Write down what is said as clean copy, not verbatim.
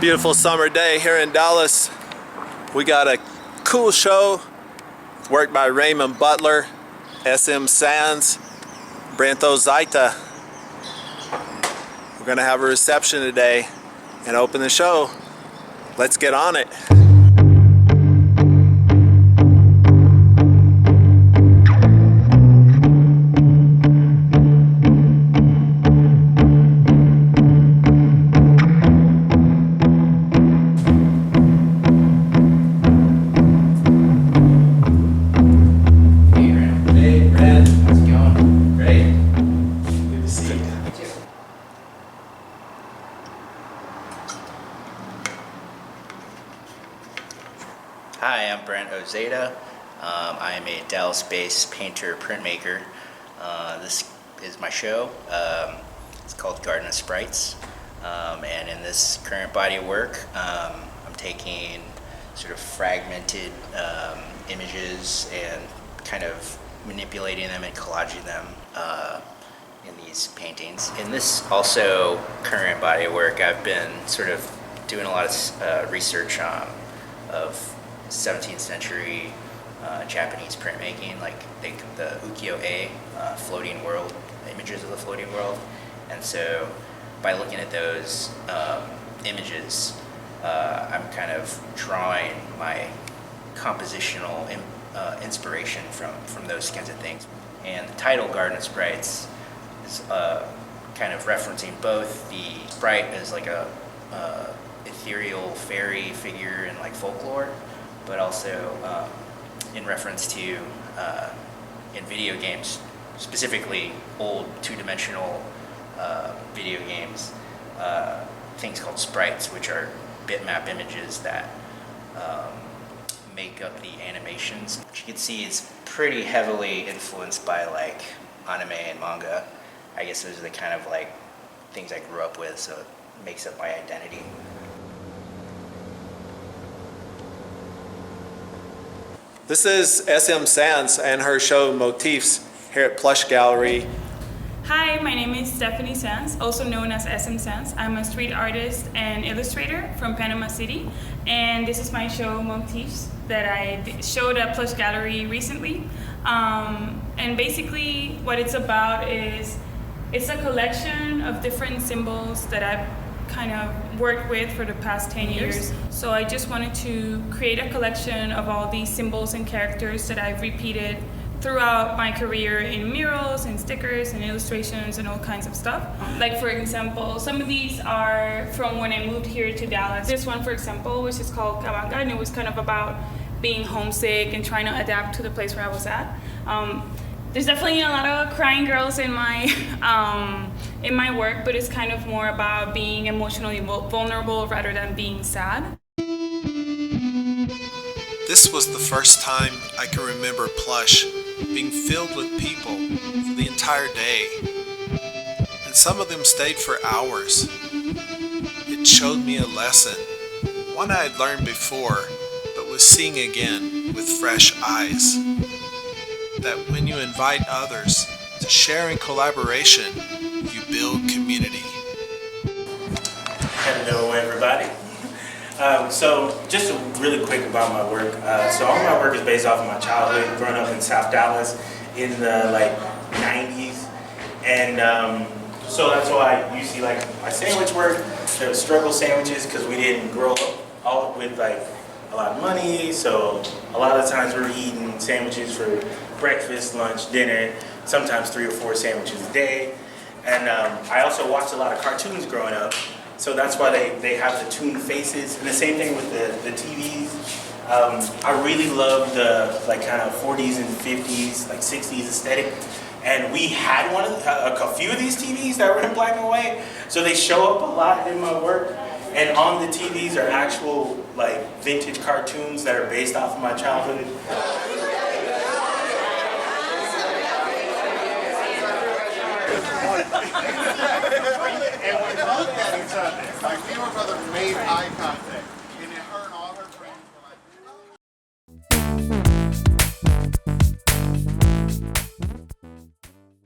Beautiful summer day here in Dallas. We got a cool show worked by Raymond Butler, Sanz, Brent Ozaeta. We're gonna have a reception today and open the show. Let's get on it. Hi, I'm Brent Ozaeta. I am a Dallas-based painter, printmaker. This is my show. It's called Garden of Sprites. And in this current body of work, I'm taking sort of fragmented images and kind of manipulating them and collaging them in these paintings. In this also current body of work, I've been sort of doing a lot of research of 17th century Japanese printmaking, like the ukiyo-e, floating world, images of the floating world. And so by looking at those images, I'm kind of drawing my compositional inspiration from those kinds of things. And the title Garden of Sprites is kind of referencing both the sprite as like a ethereal fairy figure in like folklore, but also in reference to in video games, specifically old two-dimensional video games, things called sprites, which are bitmap images that make up the animations. Which you can see is pretty heavily influenced by like anime and manga. I guess those are the kind of like things I grew up with, so it makes up my identity. This is Sanz and her show Motifs here at Plush Gallery. Hi, my name is Stephanie Sanz, also known as Sanz. I'm a street artist and illustrator from Panama City, and this is my show Motifs that I showed at Plush Gallery recently. And basically what it's about is it's a collection of different symbols that I've kind of worked with for the past 10 years. So I just wanted to create a collection of all these symbols and characters that I've repeated throughout my career in murals and stickers and illustrations and all kinds of stuff. Like for example, some of these are from when I moved here to Dallas. This one, for example, which is called Kabanga, and it was kind of about being homesick and trying to adapt to the place where I was at. There's definitely a lot of crying girls in my work, but it's kind of more about being emotionally vulnerable rather than being sad. This was the first time I can remember Plush being filled with people for the entire day, and some of them stayed for hours. It showed me a lesson, one I had learned before, but was seeing again with fresh eyes. That when you invite others to share in collaboration, you build community. Hello everybody. So just really quick about my work. So all my work is based off of my childhood, growing up in South Dallas in the like 90s. And so that's why you see like my sandwich work, the struggle sandwiches, because we didn't grow up all with like a lot of money. So a lot of times we're eating sandwiches for breakfast, lunch, dinner, sometimes 3 or 4 sandwiches a day. And I also watched a lot of cartoons growing up. So that's why they have the toon faces, and the same thing with the TVs. I really love the like kind of 40s and 50s, like 60s aesthetic. And we had a few of these TVs that were in black and white, so they show up a lot in my work. And on the TVs are actual like vintage cartoons that are based off of my childhood. And when we looked at each other, like me and my brother made eye contact.